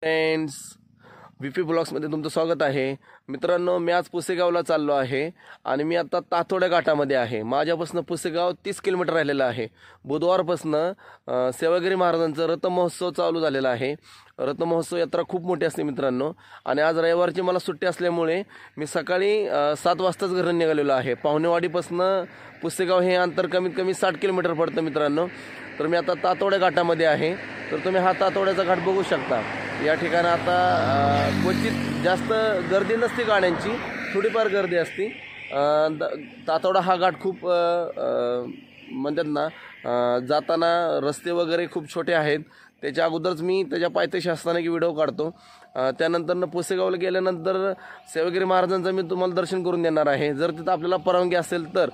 Friends, VP ब्लॉग्समध्ये तुमचं स्वागत आहे. मित्रांनो, मी आज पुसेगावला चाललो आहे आणि मी आता तातोड्या घाटामध्ये आहे. माझ्यापासून पुसेगाव 30 किलोमीटर राहिलेलं आहे. बुधवारपासून सेवागिरी महाराजांचा रथमहोत्सव चालू झालेला आहे. रथमहोत्सव यात्रा खूप मोठी असते मित्रांनो. आणि आज रविवारची मला सुट्टी असल्यामुळे मी सकाळी 7 वाजताच घरून निघालेलो आहे. पाहुणेवाडीपासून पुसेगाव हे अंतर कमीत कमी 60 किलोमीटर पडतं मित्रांनो. तर मी आता तातोड्या घाटामध्ये आहे. तर तुम्ही हा तातोड्याचा घाट बघू शकता. या ठिकाणी आता क्वचित जास्त गर्दी नसते गाड्यांची, थोडीफार गर्दी असते. तातोडा हा घाट खूप म्हणतात ना, जाताना रस्ते वगैरे खूप छोटे आहेत. त्याच्या अगोदरच मी त्याच्या पायथ्याशी असताना की व्हिडिओ काढतो. त्यानंतर पुसेगावला गेल्यानंतर सेवागिरी महाराजांचं मी तुम्हाला दर्शन करून देणार आहे, जर तिथं आपल्याला परवानगी असेल तर.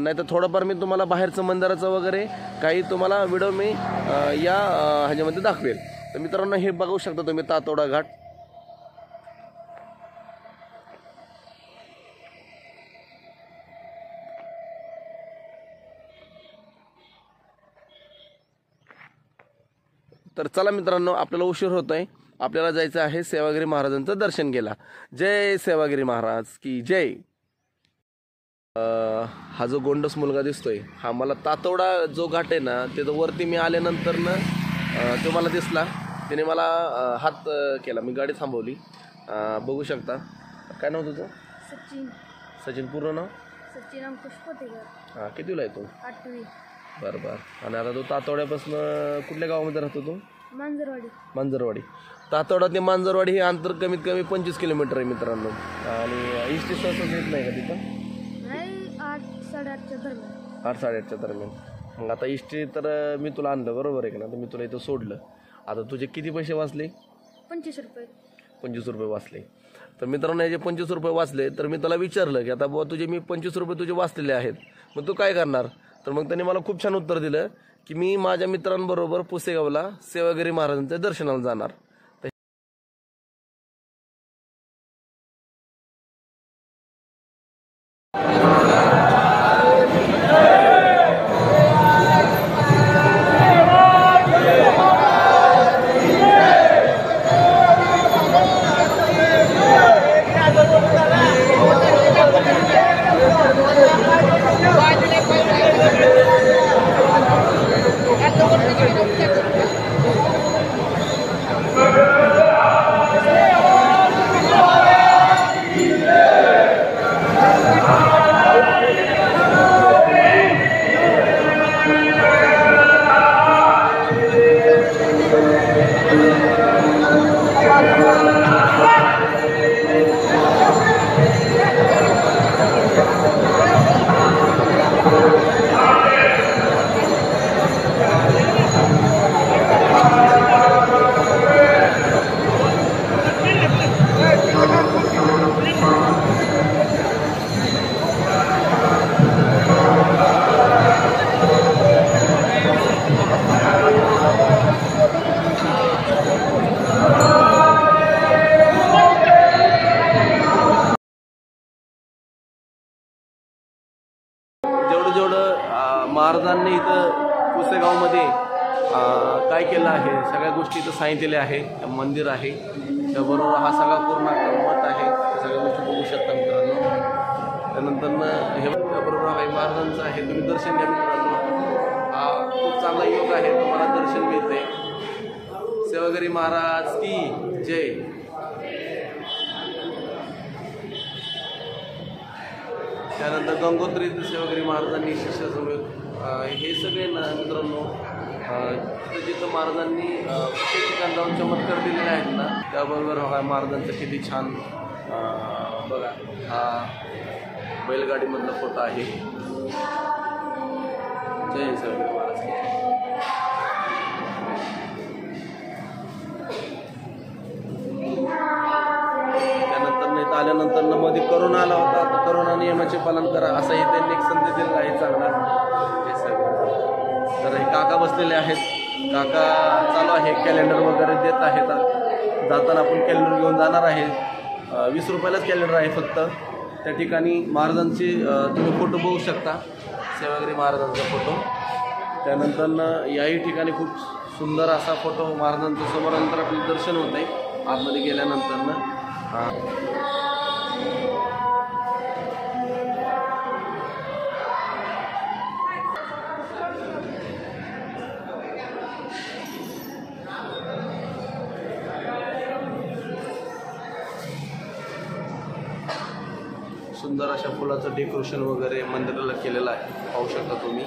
नाही तर थोडंफार मी तुम्हाला बाहेरचं मंदिराचं वगैरे काही तुम्हाला व्हिडिओ मी या ह्याच्यामध्ये दाखवेल. तर मित्रांनो, हे बघू शकता तुम्ही तातोडा घाट. तर चला मित्रांनो, आपल्याला उशीर होतोय. आपल्याला जायचं आहे सेवागिरी महाराजांचं दर्शन घ्यायला. जय सेवागिरी महाराज की जय. हा जो गोंडस मुलगा दिसतोय, हा मला तातोडा जो घाट आहे ना, ते वरती मी आल्यानंतर ना तो मला दिसला. त्याने मला हात केला. मी गाडी थांबवली. बघू शकता. काय नाव तुझं? सचिन. सचिन पूर्ण नाव? सचिन अंकुश पोतेकर. हां, कितीला आहे तू? 8वी. बरं बरं. आणि आता तू तातोड्यापासून कुठल्या गावामध्ये राहतो तू? मांजरवाडी. मांजरवाडी. तातोडा ते मांजरवाडी हे अंतर कमीत कमी 25 किलोमीटर आहे मित्रांनो. आणि इष्टी सहसा येत नाही का तिथं? नाही, 8-8:30च्या दरम्यान. 8-8:30च्या दरम्यान. मग आता इष्टी तर मी तुला आणलं, बरोबर आहे का ना? तर मी तुला इथं सोडलं. आता तुझे किती पैसे वाचले? 25 रुपये. 25 रुपये वाचले. तर मित्रांनो, हे जे 25 रुपये वाचले, तर मी त्याला विचारलं की आता बुवा तुझे मी 25 रुपये तुझे वाचलेले आहेत, मग तू काय करणार? तर मग त्याने मला खूप छान उत्तर दिलं की मी माझ्या मित्रांबरोबर पुसेगावला सेवागिरी महाराजांच्या दर्शनाला जाणार. जेवढं महाराजांनी इथं पुसेगावमध्ये काय केलं आहे, सगळ्या गोष्टी इथं सांगितलेल्या आहेत. मंदिर आहे, त्याबरोबर हा सगळा पूर्ण मठ आहे. सगळ्या गोष्टी बघू शकता मित्रांनो. त्यानंतर हे त्याबरोबर काही महाराजांचं आहे, तुम्ही दर्शन घ्या मित्रांनो. हा खूप चांगला योग आहे, तुम्हाला दर्शन मिळते. सेवागिरी महाराज की जय. त्यानंतर गंगोत्री सेवागिरी महाराजांनी शिष्यासमोर हे सगळे ना मित्रांनो, जिथं महाराजांनी प्रत्येक ठिकाणी जाऊन चमत्कार दिलेले आहेत ना, त्याबरोबर हा महाराजांचं किती छान बघा. हा बैलगाडीमधला फोटो आहे. जय सेवागिरी महाराज. आल्यानंतर मध्ये करोना आला होता, तर करोना नियमाचे पालन करा असाही त्यांनी एक संदेश दिलेला आहे चांगला. तर हे काका बसलेले आहेत. काका चालू आहे, कॅलेंडर वगैरे देत आहेत. जाताना आपण कॅलेंडर घेऊन जाणार आहे. 20 रुपयालाच कॅलेंडर आहे फक्त. त्या ठिकाणी महाराजांचे तुम्ही फोटो बघू शकता, सेवागिरी महाराजांचा फोटो. त्यानंतर याही ठिकाणी खूप सुंदर असा फोटो महाराजांच्या समोरानंतर आपलं दर्शन होत आहे आतमध्ये गेल्यानंतर सुंदर अशा फुलाचं डेकोरेशन वगैरे मंदिराला केलेलं आहे, पाहू शकता तुम्ही.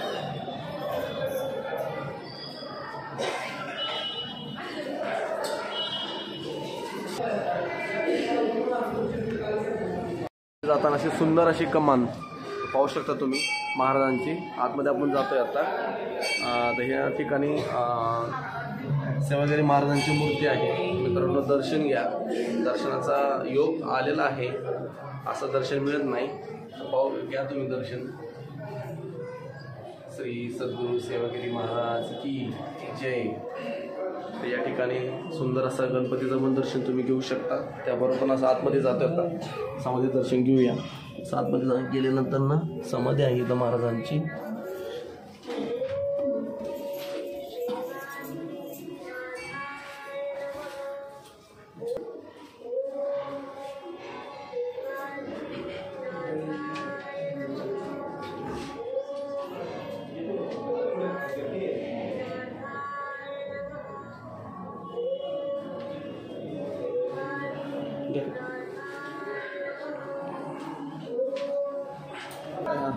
जाताना अशी सुंदर अशी कमान पाहू शकता तुम्ही महाराजांची. आतमध्ये आपण जातोय आता. तर ह्या ठिकाणी सेवागिरी महाराजांची मूर्ती आहे. मित्रांनो दर्शन घ्या. दर्शनाचा योग आलेला आहे, असं दर्शन मिळत नाही. पाहू घ्या तुम्ही दर्शन. श्री सद्गुरू सेवागिरी महाराज की जय. तर या ठिकाणी सुंदर असं गणपतीचं पण दर्शन तुम्ही घेऊ शकता. त्याबरोबर पण असं आतमध्ये जातो आता समाधी दर्शन घेऊया. आतमध्ये गेल्यानंतर ना समाधी आहे इथं महाराजांची.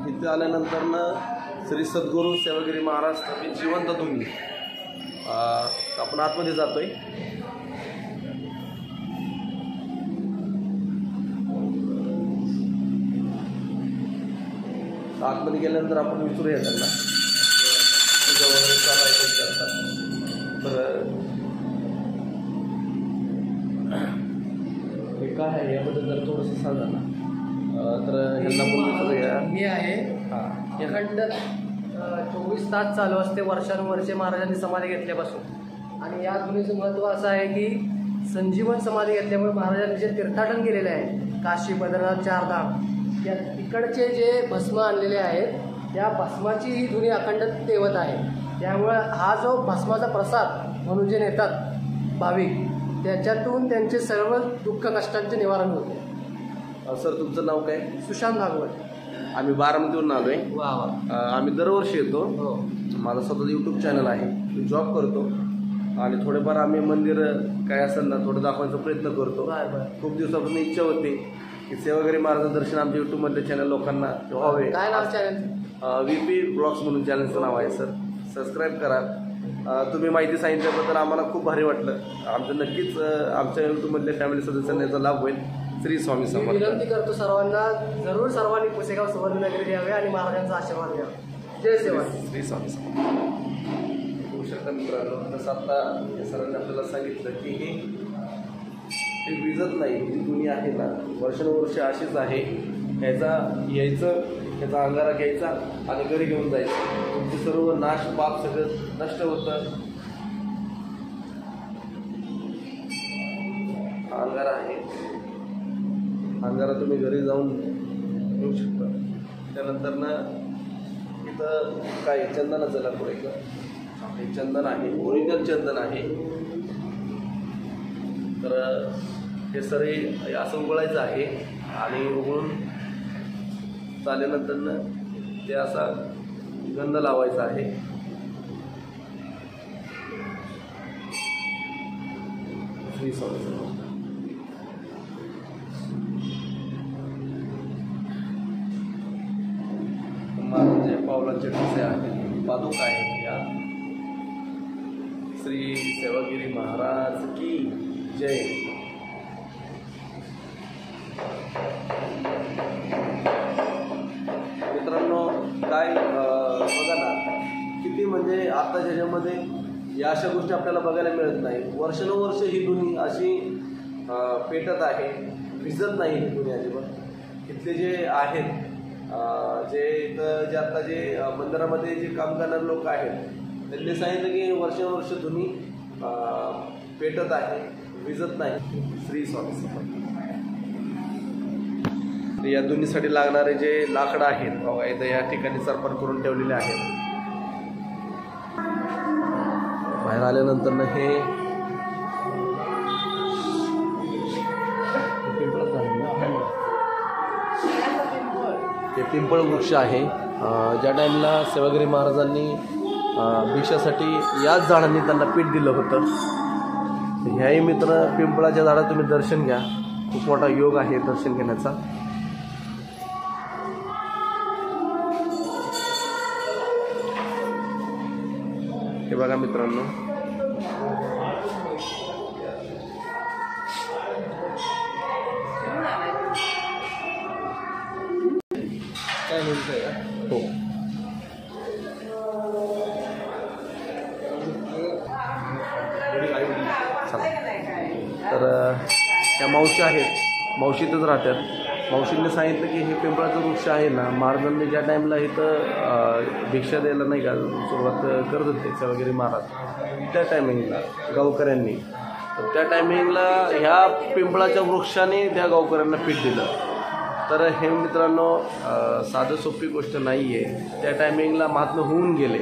इथे आल्यानंतर ना श्री सद्गुरू सेवागिरी महाराज जिवंत तुम्ही. आपण आतमध्ये जातोय. आतमध्ये गेल्यानंतर आपण विचारूया त्यांना तर हे काय आहे याबद्दल जर थोडंसं सांगा ना. तर ह्यांना पण विचारूया. मी आहे अखंड 24 तास चालू असते वर्षानुवर्षे महाराजांनी समाधी घेतल्यापासून. आणि या धुनीचं महत्त्व असं आहे की संजीवन समाधी घेतल्यामुळे महाराजांनी जे तीर्थाटन केलेले आहे काशी बद्रनाथ चारधाम या तिकडचे जे भस्म आणलेले आहेत त्या भस्माची ही धुनी अखंड तेवत आहे. त्यामुळे हा जो भस्माचा प्रसाद म्हणून जे नेतात भाविक त्याच्यातून त्यांचे सर्व दुःख कष्टांचे निवारण होते. सर तुमचं नाव काय? सुशांत भागवत. आम्ही बारामतीवरून आलो आहे. वा वा. आम्ही दरवर्षी येतो. हो. माझा स्वतःचा यूट्यूब चॅनल आहे. मी जॉब करतो आणि थोडेफार आम्ही मंदिर काय असेल ना थोडं दाखवायचा प्रयत्न करतो. खूप दिवसापासून इच्छा होती की सेवागिरी महाराज दर्शन आमच्या यूट्यूबमधले चॅनल लोकांना व्हावे. काय नाव चॅनल? VP ब्लॉग्स म्हणून चॅनलचं नाव आहे. सर सबस्क्राईब करा. तुम्ही माहिती सांगितल्याबद्दल आम्हाला खूप भारी वाटलं. आमचं नक्कीच आमच्या यूट्यूबमधल्या फॅमिली सदस्यांना याचा लाभ होईल. श्री स्वामी समर्थ. विनंती करतो सर्वांना जरूर सर्वांनी पुसेगाव सुवर्णनगरी यावे आणि महाराजांचा आशीर्वाद घ्यावा. जय सेवा. श्री स्वामी समर्थ. होऊ शकतं मित्रांनो. तसं आता या सरांनी आपल्याला सांगितलं की हे विजत नाही. ही दुनिया आहे ना वर्षानुवर्ष अशीच आहे. यायचं त्याचा अंगारा घ्यायचा आणि घरी घेऊन जायचं. तुमचे सर्व नाश पाप सगळं नष्ट होतं. अंगारा आहे. अंगारा तुम्ही घरी जाऊन घेऊ शकता. त्यानंतर ना इथं काय चंदनाचं लाकूड आहे का? हे चंदन आहे. ओरिजिनल चंदन आहे. तर हे सरी असं उघडायचं आहे आणि उघडून चालल्यानंतर ना ते असा गंध लावायचा आहे. श्री स्वामी समर्थ. महाराजांच्या पावलांचे ठसे आहेत. पादुका आहेत या. श्री सेवागिरी महाराज की जय. मित्रांनो काय बघा ना किती म्हणजे आता ज्याच्यामध्ये या अशा गोष्टी आपल्याला बघायला मिळत नाही. वर्षानुवर्ष ही दुनी अशी पेटत आहे. विजत नाही ही दुनी अजिबात. इथले जे आहेत जे इथं जे आता जे मंदिरामध्ये जे काम करणारे लोक आहेत त्यांनी सांगितलं की वर्षानुवर्ष धुनी पेटत आहे, विजत नाही. श्री स्वामी समर्थ. या धुनीसाठी लागणारे जे लाकडं आहेत बघा इथं या ठिकाणी सरपण करून ठेवलेले आहेत. बाहेर आल्यानंतर ना हे हे पिंपळ वृक्ष आहे. ज्या टाईमला सेवागिरी महाराजांनी भिक्षासाठी याच झाडांनी त्यांना पीठ दिलं होतं. ह्याही मित्र पिंपळाच्या झाडात तुम्ही दर्शन घ्या. खूप मोठा योग आहे दर्शन घेण्याचा. हे बघा मित्रांनो, हो तर त्या मावशी आहेत, मावशीतच राहतात. मावशींनी सांगितलं की हे पिंपळाचं वृक्ष आहे ना, महाराजांनी ज्या टाईमला इथं भिक्षा द्यायला नाही का सुरुवात करत होते सेवागिरी महाराज, त्या टायमिंगला गावकऱ्यांनी, तर त्या टायमिंगला ह्या पिंपळाच्या वृक्षाने त्या गावकऱ्यांना पीठ दिलं. तर हे मित्रांनो साधं सोपी गोष्ट नाही आहे. त्या टायमिंगला महात्मा होऊन गेले.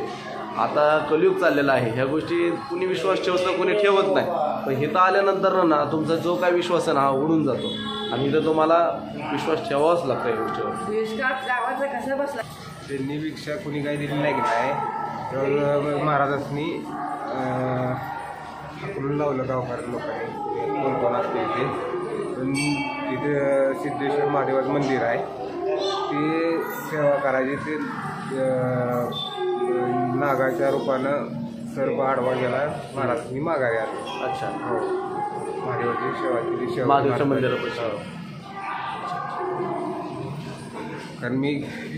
आता कलियुग चाललेला आहे. ह्या गोष्टी कुणी विश्वास ठेवतं, कुणी ठेवत नाही. पण इथं आल्यानंतर ना तुमचा जो काय विश्वास आहे ना हा उडून जातो आणि इथं तुम्हाला विश्वास ठेवावाच लागतो या गोष्टीवर. त्यांनी भिक्षा कुणी काही दिली नाही की नाही, तर महाराजांनी हाकलून लावलं गावकऱ्या लोकांनी. कोण कोण असते इथे, पण तिथे सिद्धेश्वर महादेवाचं मंदिर आहे, ते सेवा करायची. ते नागाच्या रूपानं सर्व आडवा गेला, महाराजांनी माघारी आले. अच्छा, हो, महादेवाची सेवा केली. सेवा महादेवच्या मंदिरापाशी. कारण मी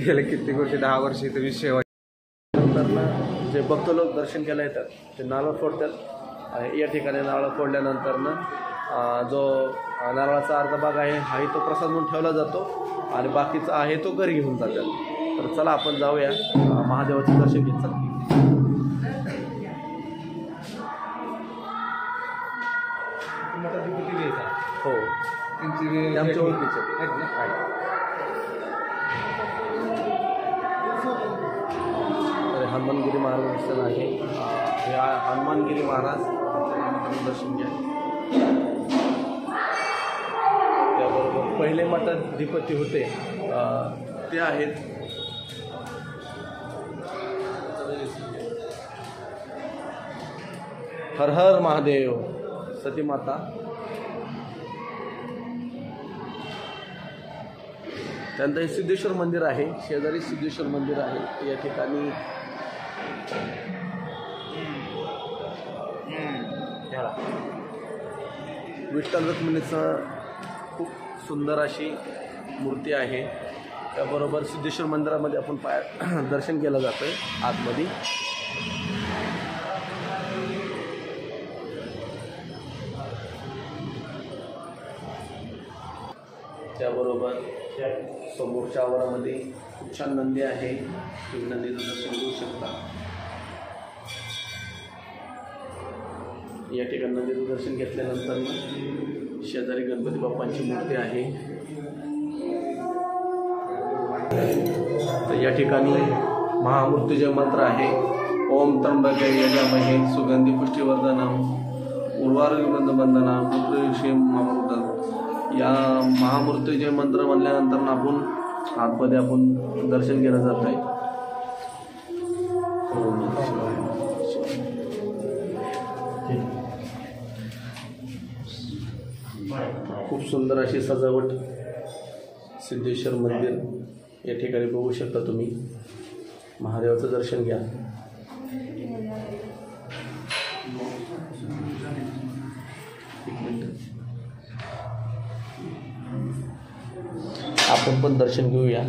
गेले कित्येक वर्ष, 10 वर्ष इथे मी सेवा. नंतर जे भक्त लोक दर्शन केला येतात ते नारळ फोडतात. या ठिकाणी नारळ फोडल्यानंतर ना जो नारळाचा अर्धा भाग आहे हा तो प्रसाद म्हणून ठेवला जातो आणि बाकीचा आहे तो घरी घेऊन जातात. तर चला आपण जाऊया महादेवाचं दर्शन घेत. चला. हो, आमच्या ओळखीचे हनुमानगिरी महाराज दर्शन आहे. हे हनुमानगिरी महाराज दर्शन घ्या. त्याबरोबर पहिले मठाधिपती होते ते आहेत. हर हर महादेव. सती माता. त्यानंतर हे सिद्धेश्वर मंदिर आहे. शेजारी सिद्धेश्वर मंदिर आहे. या ठिकाणी विठ्ठल रुक्मिणीचं खूप सुंदर अशी मूर्ती आहे. त्याबरोबर सिद्धेश्वर मंदिरामध्ये आपण दर्शन केलं जातं आहे आतमध्ये. त्याबरोबर समोरच्या आवारामध्ये खूप छान नंदी आहे. तुम्ही नंदीचं दर्शन घेऊ शकता. या ठिकाणी नंदीचं दर्शन घेतल्यानंतर शेजारी गणपती बाप्पांची मूर्ती आहे. तर या ठिकाणी महामृत्युंजय मंत्र आहे. ओम त्र्यंबके यजामहे सुगंधी पुष्टिवर्धनम उर्वारुकबंधनाम मृत्युंजय महामृत. या महामृत्युंजय मंत्र म्हणल्यानंतर आपण आतमध्ये आपण दर्शन केलं जात आहे. खूप सुंदर अशी सजावट सिद्धेश्वर मंदिर या ठिकाणी बघू शकता तुम्ही. महादेवाचं दर्शन घ्या. आपण पण दर्शन घेऊया.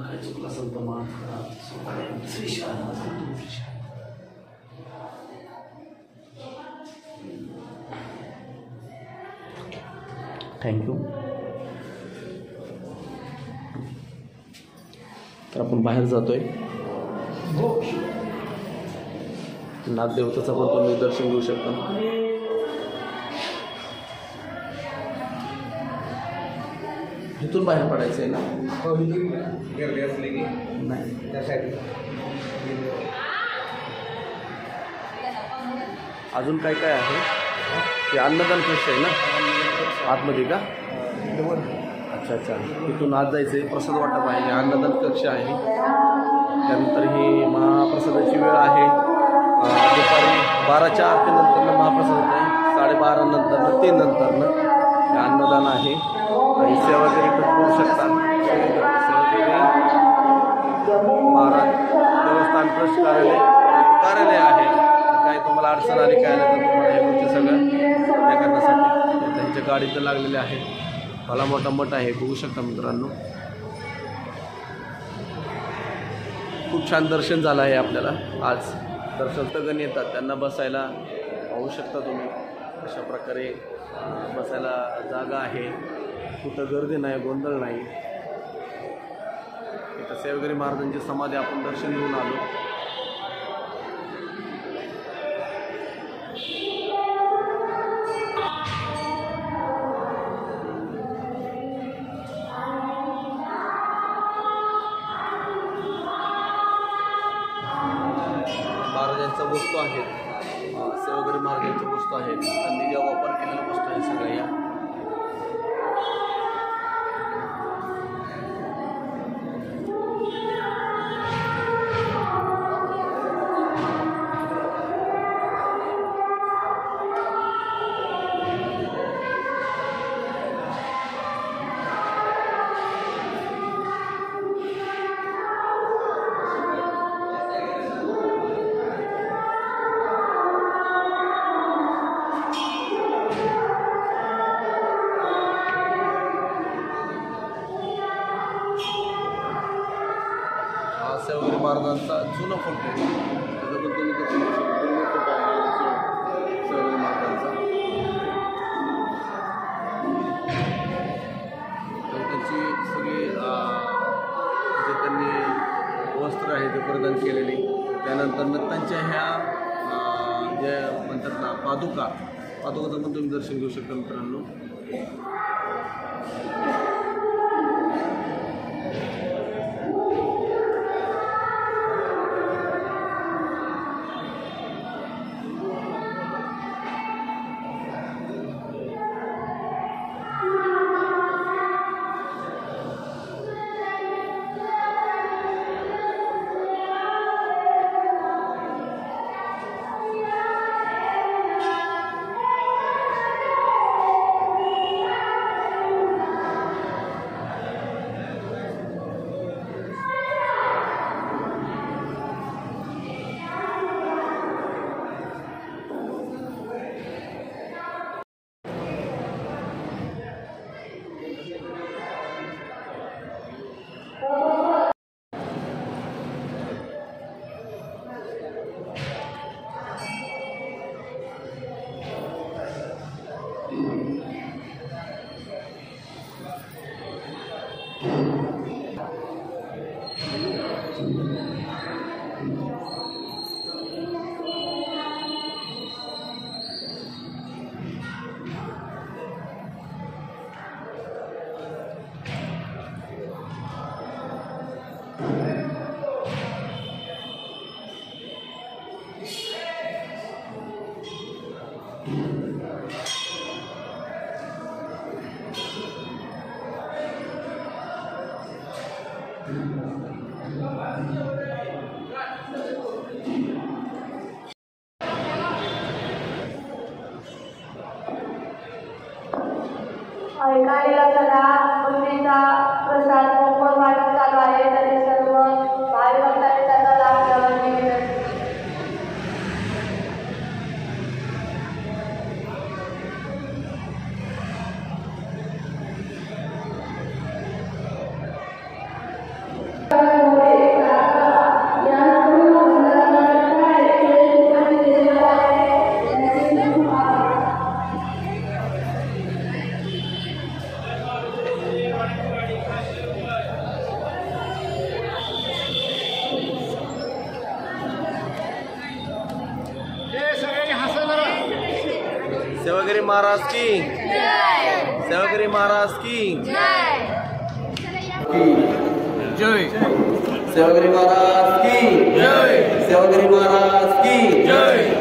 काय चुकला संत थँक्यू. तर आपण बाहेर जातोय. नागदेवताचं पण तुम्ही दर्शन घेऊ शकता. इथून बाहेर पडायचं आहे ना? हो, इथून गर्दी असली की नाही. त्या साईडला. अजून काय काय आहे? ते अन्नदान कक्ष आहे ना आतमध्ये का? अच्छा अच्छा. इथून आत जायचं आहे. प्रसाद वाटप आहे. अन्नदान कक्ष आहे. त्यानंतर ही महाप्रसादाची वेळ आहे. दुपारी 12च्या आरतीनंतर महाप्रसाद होत आहे. 12:30 नंतर 3 नंतर हे अन्नदान आहे. आणि सेवागिरी करू शकतात. सेवागिरी महाराज देवस्थान ट्रस्ट कार्यालय आहे. काय तुम्हाला अडचण आली काय आलं तर तुम्हाला हे गोष्टी सगळं हे करण्यासाठी त्यांच्या गाडीत लागलेले आहेत. भला मोठा मठ आहे, बघू शकता मित्रांनो. खूप छान दर्शन झालं आहे आपल्याला आज. दर्शकगण येतात त्यांना बसायला पाहू शकता तुम्ही अशा प्रकारे बसायला जागा आहे. कुठं गर्दी नाही, गोंधळ नाही. इथं सेवागिरी महाराजांची समाधी आपण दर्शन घेऊन आलो. महाराजांच्या वस्तू आहेत. सेवागिरी महाराजांच्या वस्तू आहेत. त्यांनी ज्या वापर केलेल्या वस्तू आहेत सगळ्या या. सेवागिरी महाराजांचा जुना फोटो आहे. त्याच्याबद्दल जुना फोटो आहे सेवागिरी महाराजांचा. तर त्याची सगळी जे त्यांनी वस्त्र आहे ते प्रदान केलेली. त्यानंतर त्यांच्या ह्या ज्या म्हणतात ना पादुकाचं पण तुम्ही दर्शन घेऊ शकता मित्रांनो. ऐकायला सदा बुद्धीचा प्रसाद मोफत वाटप चालू आहे. तरी सर्व भावी भक्तांनी त्याचा लाभ घ्यावा विनंती. सेवागिरी महाराज की सेवागिरी महाराज की जय सेवागिरी महाराज की जय सेवागिरी महाराज की जय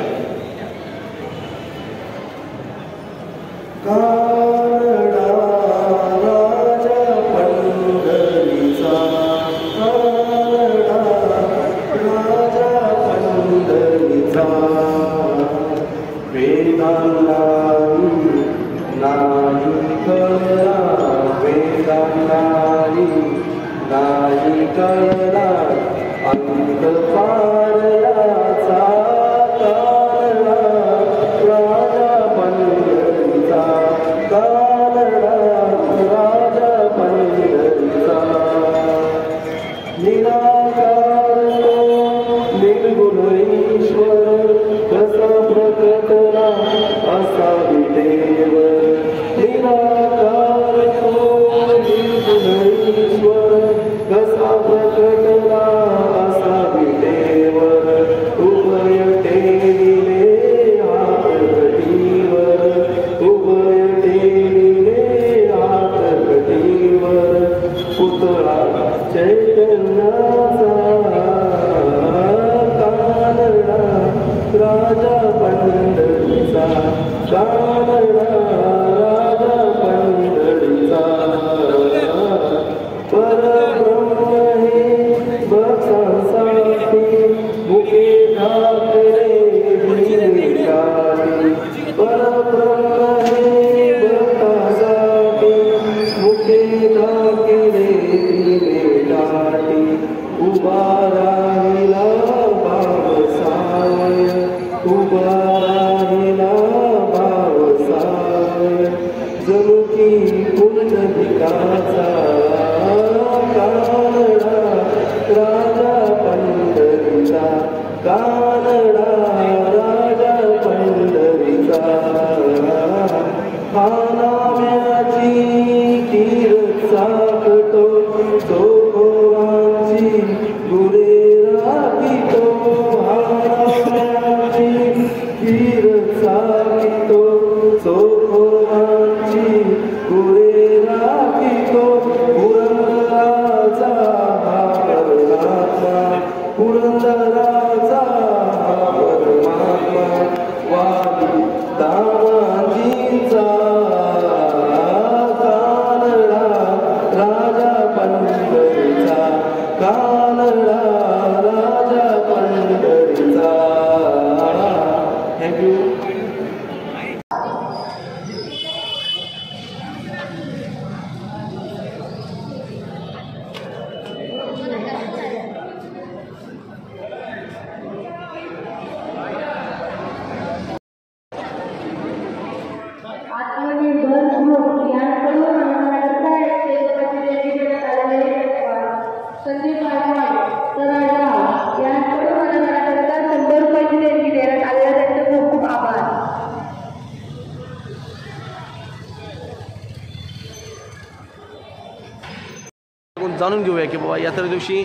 जाणून घेऊया की बाबा यात्रे दिवशी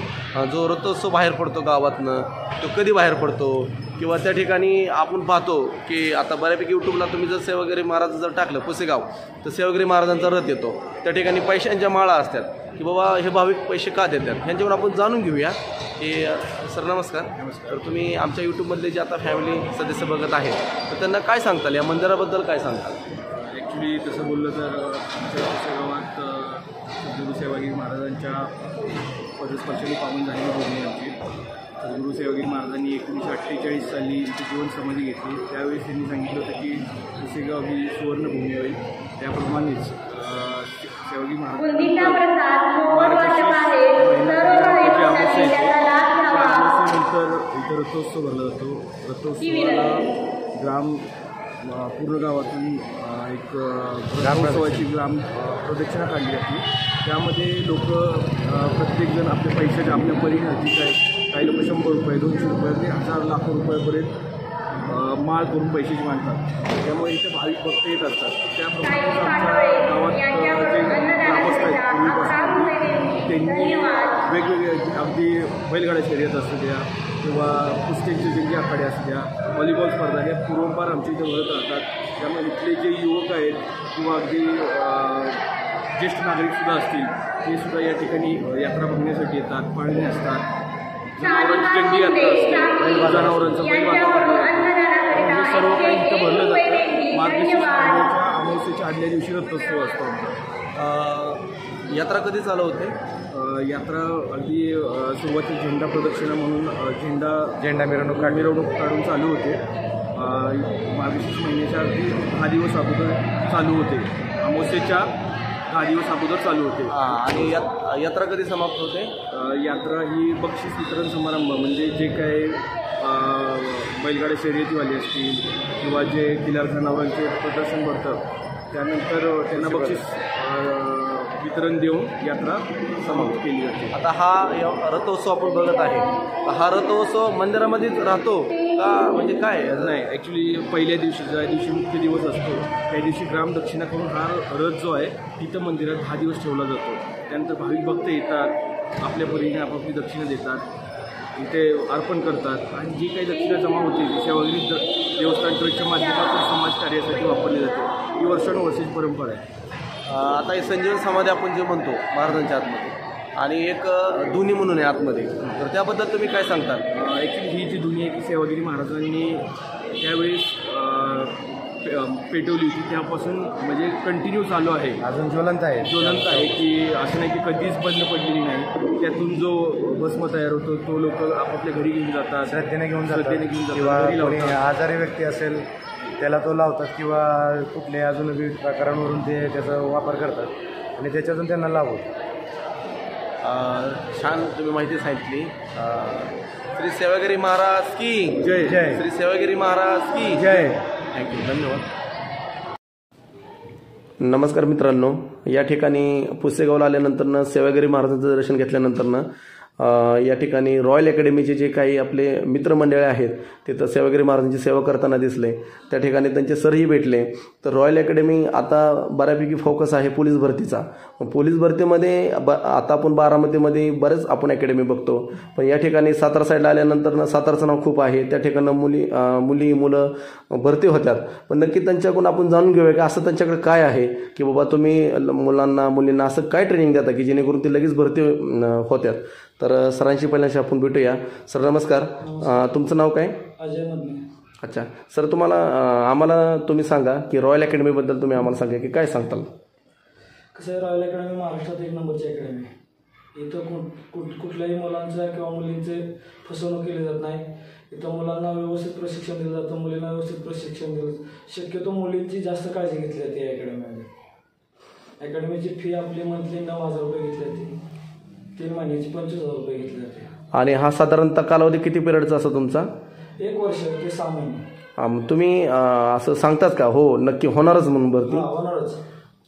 जो रथोत्सव बाहेर पडतो गावातनं तो कधी बाहेर पडतो किंवा त्या ठिकाणी आपण पाहतो की आता बऱ्यापैकी यूट्यूबला तुम्ही जर सेवागिरी महाराज जर टाकलं पुसेगाव तर सेवागिरी महाराजांचा रथ येतो. त्या ठिकाणी पैशांच्या माळा असतात की बाबा हे भाविक पैसे का देतात ह्यांच्यावर आपण जाणून घेऊया की सर नमस्कार. तर तुम्ही आमच्या यूट्यूबमधले जे आता फॅमिली सदस्य बघत आहेत तर त्यांना काय सांगताल या मंदिराबद्दल काय सांगताल? ॲक्च्युली तसं बोललं तर आमच्या पुसेगावात सद्गुरू सेवागिरी महाराजांच्या पदस्पर्शाने पावन झालेली भूमी आमची. सद्गुरू सेवागिरी महाराजांनी 1948 साली इथे जीवन समाधी घेतली. त्यावेळेस त्यांनी सांगितलं होतं की पुसेगाव ही सुवर्णभूमी होईल. त्याप्रमाणेच सेवागिरी महाराजांनंतर इथं रथोत्सव भरला जातो. रथोत्सवाला पूर्ण गावातून एक ग्रामोत्सवाची ग्राम प्रदक्षिणा काढली जाते. त्यामध्ये लोक प्रत्येकजण आपल्या पैशाच्या आपल्या परीने अधिक आहेत. काही लोक 100 रुपये 200 रुपये ते 1000 लाखो रुपयापर्यंत माळ करून पैशाची मांडतात. त्यामुळे इथे भाविक भक्त येत असतात. त्याप्रमाणे आमच्या गावात जे ग्रामस्थ आहेत पूर्वीपासून त्यांनी वेगवेगळे अगदी बैलगाड्या शर्यत असू द्या किंवा कुस्त्यांचे जंगी आखाडे असू द्या, व्हॉलीबॉल स्पर्धा हे पूर्वपार आमच्या इथे भरत राहतात. त्यामुळे इथले जे युवक आहेत किंवा अगदी ज्येष्ठ नागरिकसुद्धा असतील ते सुद्धा या ठिकाणी यात्रा बघण्यासाठी येतात, पाळणे असतात, जनावरांची दिंडी यात्रा असते, जनावरांचं बैल हे सर्व काही इथं भरलं जातं. मार्गशीर्ष महिन्याच्या अमावस्येच्या आदल्या दिवशी रथोत्सव असतो आमचा. यात्रा कधी चालू होते? यात्रा अगदी सुरुवातीला झेंडा प्रदक्षिणा म्हणून झेंडा मिरवणूक काढून चालू होते. मार्गशीर्ष महिन्याच्या अगदी 10 दिवस अगोदर चालू होते, अमावस्येच्या 10 दिवस अगोदर चालू होते. आणि यात्रा कधी समाप्त होते? यात्रा ही बक्षीस वितरण समारंभ म्हणजे जे काय बैलगाड्या शर्यतीवाले असतील किंवा जे किल्लार जनावरांचे प्रदर्शन भरतं त्यानंतर त्यांना बक्षीस वितरण देऊन यात्रा समाप्त केली जाते. आता हा रथोत्सव आपण बघत आहे, हा रथोत्सव मंदिरामध्येच राहतो का म्हणजे काय? नाही, ॲक्च्युली पहिल्या दिवशी ज्या दिवशी मुख्य दिवस असतो त्या दिवशी ग्रामदक्षिणा करून हा रथ जो आहे तिथं मंदिरात 10 दिवस ठेवला जातो. त्यानंतर भाविक भक्त येतात, आपल्या परीने आपापली दक्षिणा देतात, इथे अर्पण करतात आणि जी काही दक्षिणा जमा होते ती सेवागिरी देवस्थान ट्रस्टच्या माध्यमातून समाज कार्यासाठी वापरली जाते. ही वर्षानुवर्षाची परंपरा आहे. आता हे संजीवन समाधी आपण जे म्हणतो महाराजांच्या आतमध्ये आणि एक दुनी म्हणून आहे आतमध्ये, तर त्याबद्दल तुम्ही काय सांगताल? ॲक्च्युली ही जी दुनिया आहे की सेवागिरी महाराजांनी त्यावेळेस पेटवली होती त्यापासून म्हणजे कंटिन्यू चालू आहे, अजून ज्वलंत आहे की असं नाही की कधीच बंद पडलेली नाही. त्यातून जो भस्म तयार होतो तो लोक आपापल्या घरी घेऊन जातात, श्रद्धेने घेऊन किंवा जातात, घरी लावतात. आजारी व्यक्ती असेल त्याला तो लावतात किंवा कुठले अजून विविध प्रकारांवरून ते त्याचा वापर करतात आणि त्याच्यातून त्यांना लाभ होतो. छान तुम्ही माहिती सांगितली. श्री सेवागिरी महाराज की जय जय. श्री सेवागिरी महाराज की जय. थँक्यू, धन्यवाद. नमस्कार मित्रांनो, या ठिकाणी पुसेगावला आल्यानंतरनं सेवागिरी महाराजांचं दर्शन घेतल्यानंतरनं या ठिकाणी रॉयल अकॅडमीचे जे काही आपले मित्रमंडळे आहेत तिथं सेवागिरी महाराजांची सेवा करताना दिसले. त्या ठिकाणी त्यांचे सरही भेटले. तर रॉयल अकॅडमी आता बऱ्यापैकी फोकस आहे पोलीस भरतीचा. पोलीस भरतीमध्ये आता आपण बारामतीमध्ये बरेच आपण अकॅडमी बघतो, पण या ठिकाणी सातारा साईडला आल्यानंतर सातारचं नाव खूप आहे. त्या ठिकाणी मुलं भरती होतात, पण नक्की त्यांच्याकडून आपण जाणून घेऊया की असं त्यांच्याकडे काय आहे की बाबा तुम्ही मुलींना असं काय ट्रेनिंग देता की जेणेकरून ते लगेच भरती होतात. तर सरांशी पहिल्यांशी आपण भेटूया. सर नमस्कार, तुमचं नाव काय? अजय मधने. अच्छा सर, आम्हाला तुम्ही सांगा की रॉयल अकॅडमीबद्दल तुम्ही आम्हाला सांगा की काय सांगताल? कसं आहे, रॉयल अकॅडमी महाराष्ट्रात 1 नंबरची अकॅडमी आहे. इथं कुठल्याही मुलांचं किंवा मुलींचे फसवणूक केली जात नाही. इथं मुलांना व्यवस्थित प्रशिक्षण दिलं जातं, मुलींना व्यवस्थित प्रशिक्षण दिलं जातं. शक्यतो मुलींची जास्त काळजी घेतली जाते या अकॅडमीमध्ये. अकॅडमीची फी आपली मंथली 9,000 रुपये घेतली जाते, 3 महिन्याची 25,000 रुपये घेतले जाते. आणि हा साधारणतः कालावधी किती पिरियडचा असतो तुमचा? 1 वर्ष ते 6 महिने. तुम्ही असं सांगतात का हो नक्की होणारच म्हणून भरती? होणारच.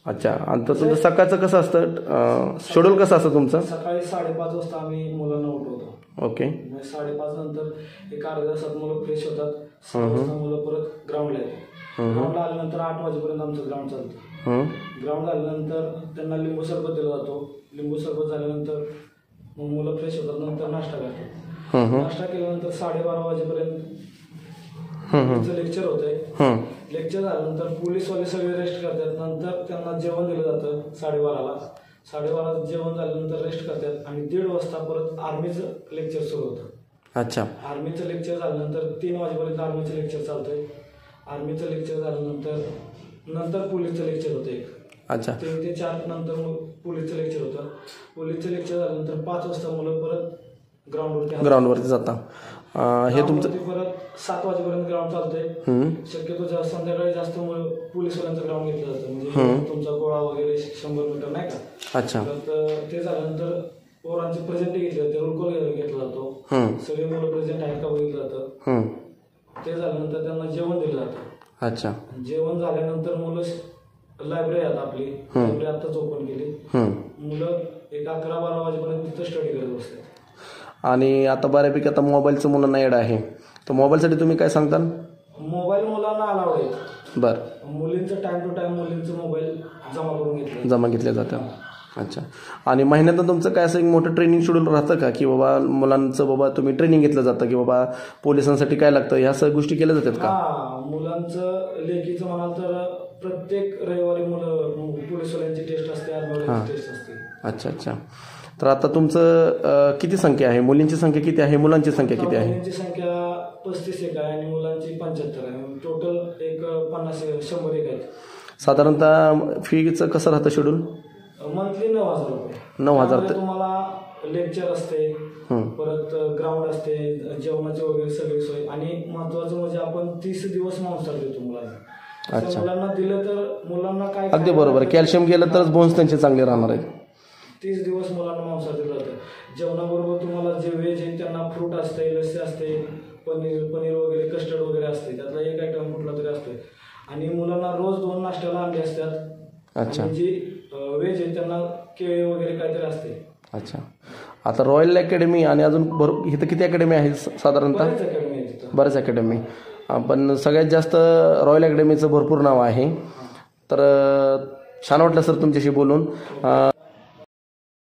अच्छा, आणि तुमचं सकाळचं कसं असतं, शेड्यूल कसं असतं तुमचं? सकाळी 5:30 वाजता आम्ही मुलांना उठवतो. ओके. 5:30 नंतर एक अर्ध्या तासात मुलं फ्रेश होतात. 6 वाजता मुलं परत ग्राउंडला येतात. ग्राउंडला आल्यानंतर 8 वाजेपर्यंत आमचं ग्राउंड चालतं. ग्राउंड झाल्यानंतर त्यांना लिंबू सरबत दिला जातो. लिंबू सरबत झाल्यानंतर मग मुलं फ्रेश होतात. नंतर नाश्ता करतात. नाश्ता केल्यानंतर 12:30 वाजेपर्यंत लेक्चर होतंय. लेक्चर झाल्यानंतर पोलीसवाले सगळे रेस्ट करतात. नंतर त्यांना जेवण दिलं जातं 12:30ला. 12:30 जेवण झाल्यानंतर रेस्ट करतात आणि 1:30 वाजता परत आर्मीचं लेक्चर सुरू होतं. अच्छा. आर्मीचं लेक्चर झाल्यानंतर 3 वाजेपर्यंत आर्मीचं लेक्चर चालतंय. आर्मीचं लेक्चर झाल्यानंतर पोलीसचं लेक्चर होतं एक. अच्छा. 3 ते 4 नंतर पोलीसचं लेक्चर होतं. पोलीसचं लेक्चर झाल्यानंतर 5 वाजता मुलं परत ग्राउंडवरती जाता. हे तुमचं परत 7 वाजेपर्यंत ग्राउंड चालतंय. शक्यतो संध्याकाळी जास्त पोलीसवाल्यांचं ग्राउंड घेतलं जातं, म्हणजे तुमचा गोळा वगैरे 100 मीटर नाही का. अच्छा. तर ते झाल्यानंतर पोरांचे प्रेझेंट घेतले जाते, रोल कॉल घेतला जातो. सगळे मुलं प्रेझेंट आहेत का बघितलं जातं. ते झाल्यानंतर त्यांना जेवण दिलं जातं. अच्छा. जेवण झाल्यानंतर मुलं लायब्ररी आता आपली लायब्ररी आत्ताच ओपन केली. मुलं एक 11-12 वाजेपर्यंत तिथं स्टडी करत बसतात. आणि आता बऱ्यापैकी आता मोबाईलचं मुलांना ॲड आहे, तर मोबाईलसाठी तुम्ही काय सांगताल? मोबाईल मुलांना अलाउड आहे. बरं. मुलींचं टाइम टू टाइम मुलींचं मोबाईल जमा घेतले जातं. अच्छा. आणि महिन्यातून तुमचं काय असं एक मोठं ट्रेनिंग शेड्यूल राहतं का की बाबा मुलांचं तुम्ही ट्रेनिंग घेतलं जातं की बाबा पोलिसांसाठी काय लागतं ह्या सगळ्या गोष्टी केल्या जातात का? मुलांचं लेखीचं म्हणाल तर प्रत्येक रविवारी मुलं पोलीसवाल्यांची टेस्ट असते, आर्मीवाल्यांची टेस्ट असते. अच्छा अच्छा. तर आता तुमचं किती संख्या आहे? मुलींची संख्या किती आहे? मुलांची संख्या किती आहे? मुलींची संख्या 35 एक आहे आणि मुलांची 75 आहे. टोटल एक 100 एक आहेत. साधारणतः फीचं कसं राहतं शेड्यूल? मंथली 9,000 रुपये. 9,000. त्यामध्ये तुम्हाला लेक्चर असते, परत ग्राउंड असते, जेवणाची वगैरे सगळी सोय, आणि महत्वाचं म्हणजे आपण 30 दिवस मांसाहार देतो मुलांना. अच्छा. मुलांना दिलं तर मुलांना काय अगदी बरोबर. कॅल्शियम गेलं तरच बोन्स त्यांचे चांगले राहणार आहेत. 30 दिवस मुलांना मांसाहार दिलं जातं. जेवणाबरोबर तुम्हाला जे व्हेज आहे त्यांना फ्रूट असते, लस्सी असते, पनीर वगैरे, कस्टर्ड वगैरे असते, त्यातला एक आयटम कुठला तरी असतो. आणि मुलांना रोज 2 नाश्त्याला अंडे असतात. अच्छा. आणि जी व्हेज आहे त्यांना केळी वगैरे काहीतरी असते. अच्छा. आता रॉयल अकॅडमी आणि अजून इथं किती अकॅडमी आहेत साधारणतः? बरेच अकॅडमी आहे तिथं. बरेच अकॅडमी. पण सगळ्यात जास्त रॉयल अकॅडमीचं भरपूर नाव आहे. तर छान वाटलं सर तुमच्याशी बोलून.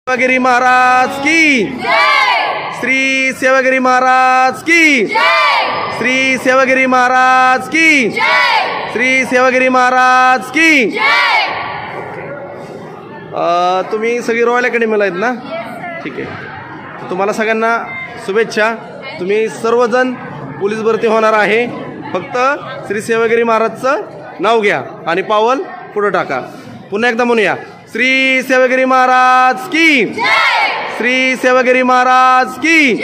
सेवागिरी महाराज की, श्री सेवागिरी महाराज की, श्री सेवागिरी महाराज की, श्री सेवागिरी महाराज की. तुम्ही सगळी रॉयल अकॅडमीला आहेत ना? ठीक आहे. तुम्हाला सगळ्यांना शुभेच्छा. तुम्ही सर्वजण पोलीस भरती होणार आहे. फक्त श्री सेवागिरी महाराजचं नाव घ्या आणि पावल पुढे टाका. पुन्हा एकदा म्हणूया, श्री सेवागिरी महाराज की, श्री सेवागिरी महाराज की,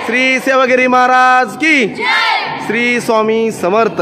श्री सेवागिरी महाराज की, श्री स्वामी समर्थ.